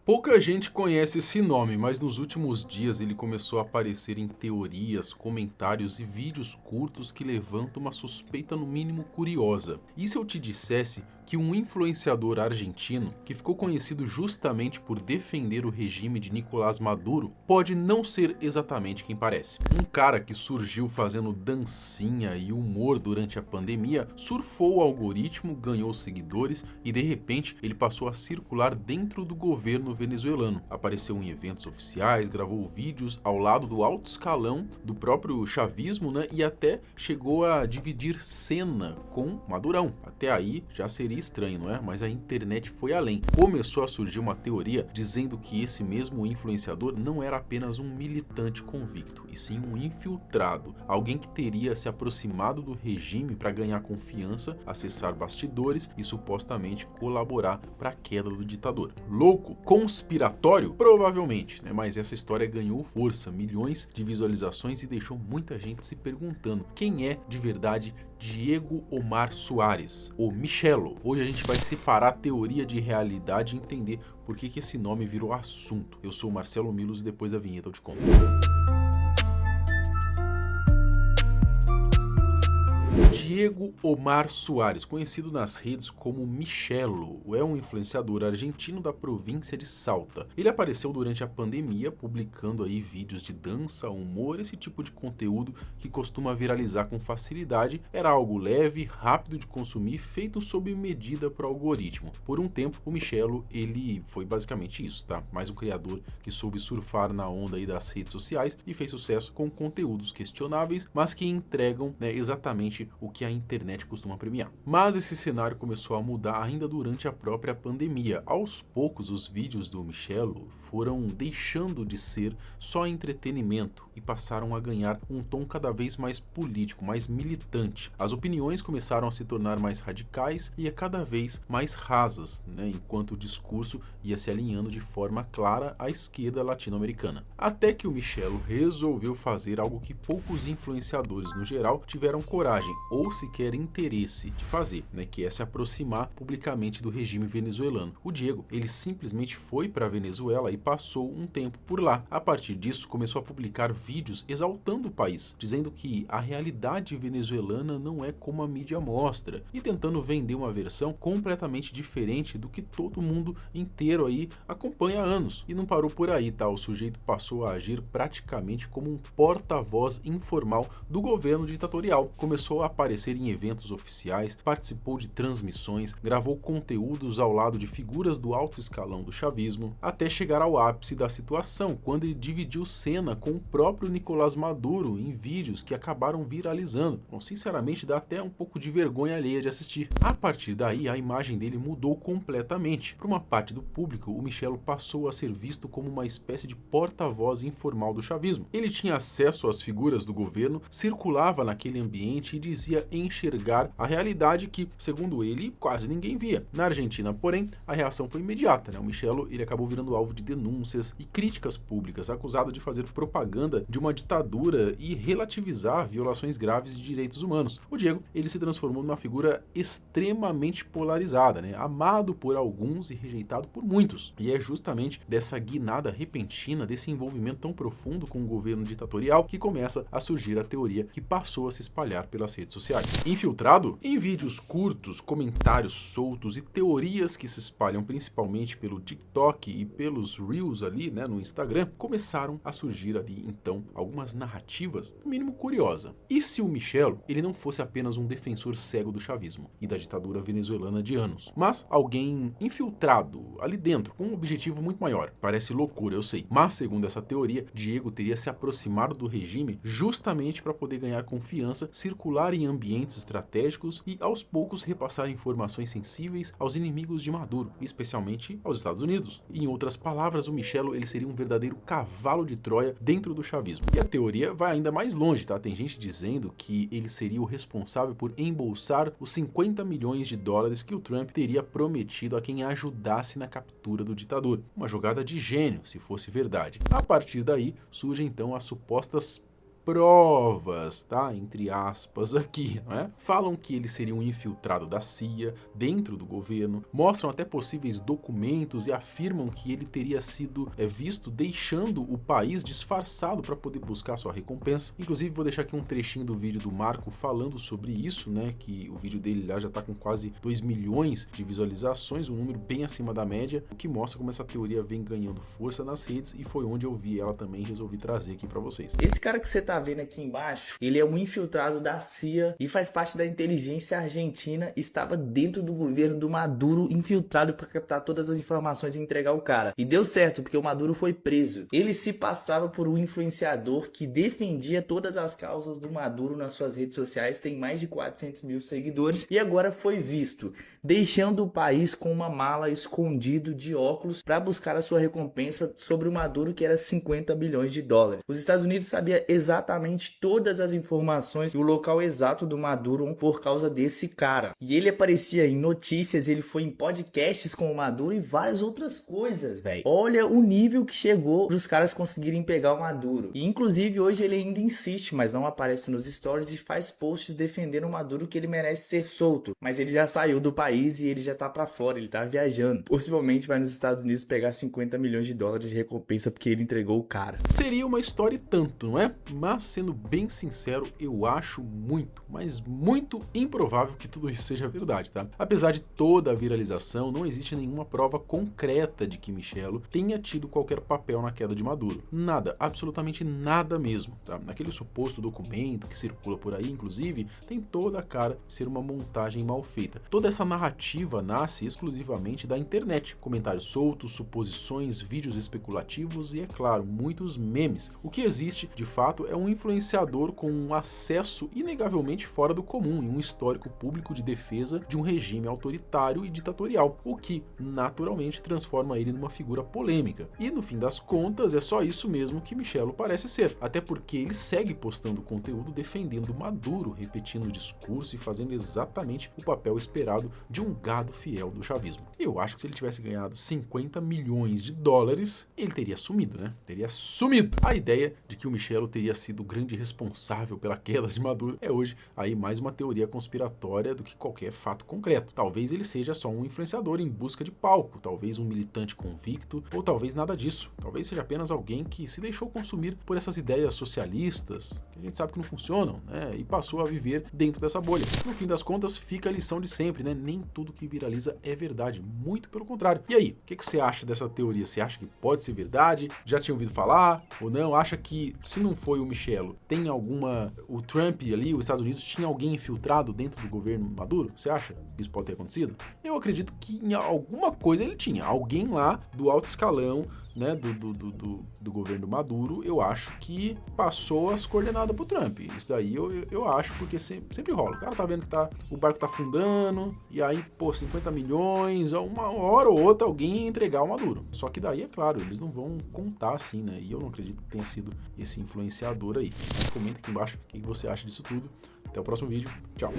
Pouca gente conhece esse nome, mas nos últimos dias ele começou a aparecer em teorias, comentários e vídeos curtos que levantam uma suspeita no mínimo curiosa. E se eu te dissesse que um influenciador argentino, que ficou conhecido justamente por defender o regime de Nicolás Maduro, pode não ser exatamente quem parece? Um cara que surgiu fazendo dancinha e humor durante a pandemia, surfou o algoritmo, ganhou seguidores e de repente ele passou a circular dentro do governo venezuelano. Apareceu em eventos oficiais, gravou vídeos ao lado do alto escalão do próprio chavismo, né? E até chegou a dividir cena com Madurão. Até aí já seria estranho, não é? Mas a internet foi além. Começou a surgir uma teoria dizendo que esse mesmo influenciador não era apenas um militante convicto, e sim um infiltrado, alguém que teria se aproximado do regime para ganhar confiança, acessar bastidores e supostamente colaborar para a queda do ditador. Louco? Conspiratório? Provavelmente, né? Mas essa história ganhou força, milhões de visualizações e deixou muita gente se perguntando quem é de verdade Diego Omar Soares, ou Michelo. Hoje a gente vai separar a teoria de realidade e entender por que esse nome virou assunto. Eu sou o Marcelo Milos e depois da vinheta eu te conto. Diego Omar Soares, conhecido nas redes como Michelo, é um influenciador argentino da província de Salta. Ele apareceu durante a pandemia, publicando aí vídeos de dança, humor, esse tipo de conteúdo que costuma viralizar com facilidade. Era algo leve, rápido de consumir, feito sob medida para o algoritmo. Por um tempo, o Michelo, ele foi basicamente isso, tá? Mais um criador que soube surfar na onda aí das redes sociais e fez sucesso com conteúdos questionáveis, mas que entregam, né, exatamente o que a internet costuma premiar. Mas esse cenário começou a mudar ainda durante a própria pandemia. Aos poucos, os vídeos do Michelo foram deixando de ser só entretenimento e passaram a ganhar um tom cada vez mais político, mais militante. As opiniões começaram a se tornar mais radicais e cada vez mais rasas, né, enquanto o discurso ia se alinhando de forma clara à esquerda latino-americana. Até que o Michelo resolveu fazer algo que poucos influenciadores no geral tiveram coragem ou sequer interesse de fazer, né, que é se aproximar publicamente do regime venezuelano. O Diego, ele simplesmente foi para a Venezuela e passou um tempo por lá. A partir disso, começou a publicar vídeos exaltando o país, dizendo que a realidade venezuelana não é como a mídia mostra e tentando vender uma versão completamente diferente do que todo mundo inteiro aí acompanha há anos. E não parou por aí, tá? O sujeito passou a agir praticamente como um porta-voz informal do governo ditatorial. Começou a aparecer em eventos oficiais, participou de transmissões, gravou conteúdos ao lado de figuras do alto escalão do chavismo, até chegar ao ápice da situação, quando ele dividiu cena com o próprio Nicolás Maduro em vídeos que acabaram viralizando. Bom, sinceramente dá até um pouco de vergonha alheia de assistir. A partir daí, a imagem dele mudou completamente. Para uma parte do público, o Michelo passou a ser visto como uma espécie de porta-voz informal do chavismo. Ele tinha acesso às figuras do governo, circulava naquele ambiente e dizia enxergar a realidade que, segundo ele, quase ninguém via. Na Argentina, porém, a reação foi imediata, né? O Michelo, ele acabou virando alvo de denúncias e críticas públicas, acusado de fazer propaganda de uma ditadura e relativizar violações graves de direitos humanos. O Diego, ele se transformou numa figura extremamente polarizada, né? Amado por alguns e rejeitado por muitos. E é justamente dessa guinada repentina, desse envolvimento tão profundo com o governo ditatorial, que começa a surgir a teoria que passou a se espalhar pelas redes sociais. Infiltrado? Em vídeos curtos, comentários soltos e teorias que se espalham principalmente pelo TikTok e pelos Reels ali, né, no Instagram, começaram a surgir ali, então, algumas narrativas, no mínimo curiosa. E se o Michelo, ele não fosse apenas um defensor cego do chavismo e da ditadura venezuelana de anos, mas alguém infiltrado ali dentro, com um objetivo muito maior? Parece loucura, eu sei. Mas, segundo essa teoria, Diego teria se aproximado do regime justamente para poder ganhar confiança, circular em ambientes estratégicos e, aos poucos, repassar informações sensíveis aos inimigos de Maduro, especialmente aos Estados Unidos. Em outras palavras, o Michelo, ele seria um verdadeiro cavalo de Troia dentro do chavismo. E a teoria vai ainda mais longe, tá? Tem gente dizendo que ele seria o responsável por embolsar os 50 milhões de dólares que o Trump teria prometido a quem ajudasse na captura do ditador. Uma jogada de gênio, se fosse verdade. A partir daí, surgem então as supostas provas, tá? Entre aspas aqui, não é? Falam que ele seria um infiltrado da CIA dentro do governo, mostram até possíveis documentos e afirmam que ele teria sido visto deixando o país disfarçado para poder buscar sua recompensa. Inclusive vou deixar aqui um trechinho do vídeo do Marco falando sobre isso, né? Que o vídeo dele lá já tá com quase 2 milhões de visualizações, um número bem acima da média, o que mostra como essa teoria vem ganhando força nas redes e foi onde eu vi ela também e resolvi trazer aqui para vocês. Esse cara que você tá vendo aqui embaixo, ele é um infiltrado da CIA e faz parte da inteligência argentina, estava dentro do governo do Maduro, infiltrado para captar todas as informações e entregar o cara. E deu certo, porque o Maduro foi preso. Ele se passava por um influenciador que defendia todas as causas do Maduro nas suas redes sociais, tem mais de 400 mil seguidores e agora foi visto deixando o país com uma mala escondido de óculos para buscar a sua recompensa sobre o Maduro, que era 50 bilhões de dólares. Os Estados Unidos sabia exatamente todas as informações e o local exato do Maduro por causa desse cara. E ele aparecia em notícias, ele foi em podcasts com o Maduro e várias outras coisas, velho. Olha o nível que chegou para os caras conseguirem pegar o Maduro. E inclusive hoje ele ainda insiste, mas não aparece nos stories e faz posts defendendo o Maduro, que ele merece ser solto. Mas ele já saiu do país e ele já tá pra fora, ele tá viajando. Possivelmente vai nos Estados Unidos pegar 50 milhões de dólares de recompensa porque ele entregou o cara. Seria uma história e tanto, não é? Mas sendo bem sincero, eu acho muito, mas muito improvável que tudo isso seja verdade, tá? Apesar de toda a viralização, não existe nenhuma prova concreta de que Michelo tenha tido qualquer papel na queda de Maduro. Nada, absolutamente nada mesmo, tá? Naquele suposto documento que circula por aí, inclusive, tem toda a cara de ser uma montagem mal feita. Toda essa narrativa nasce exclusivamente da internet. Comentários soltos, suposições, vídeos especulativos e, é claro, muitos memes. O que existe, de fato, é um influenciador com um acesso inegavelmente fora do comum e um histórico público de defesa de um regime autoritário e ditatorial, o que, naturalmente, transforma ele numa figura polêmica. E, no fim das contas, é só isso mesmo que Michelo parece ser, até porque ele segue postando conteúdo defendendo Maduro, repetindo o discurso e fazendo exatamente o papel esperado de um gado fiel do chavismo. Eu acho que se ele tivesse ganhado 50 milhões de dólares, ele teria sumido, né? Teria sumido. A ideia de que o Michelo teria sido o grande responsável pela queda de Maduro é hoje aí mais uma teoria conspiratória do que qualquer fato concreto. Talvez ele seja só um influenciador em busca de palco, talvez um militante convicto, ou talvez nada disso. Talvez seja apenas alguém que se deixou consumir por essas ideias socialistas, que a gente sabe que não funcionam, né? E passou a viver dentro dessa bolha. No fim das contas, fica a lição de sempre, né? Nem tudo que viraliza é verdade, muito pelo contrário. E aí, o que você acha dessa teoria? Você acha que pode ser verdade? Já tinha ouvido falar ou não? Acha que se não foi o Michelo, tem alguma... o Trump ali, os Estados Unidos, tinha alguém infiltrado dentro do governo Maduro? Você acha que isso pode ter acontecido? Eu acredito que em alguma coisa ele tinha. Alguém lá do alto escalão, né, do governo Maduro, eu acho que passou as coordenadas pro Trump. Isso daí eu acho, porque sempre rola. O cara tá vendo que o barco tá afundando, e aí, pô, 50 milhões, uma hora ou outra alguém ia entregar o Maduro. Só que daí, é claro, eles não vão contar assim, né? E eu não acredito que tenha sido esse influenciador aí. Mas comenta aqui embaixo o que você acha disso tudo. Até o próximo vídeo. Tchau.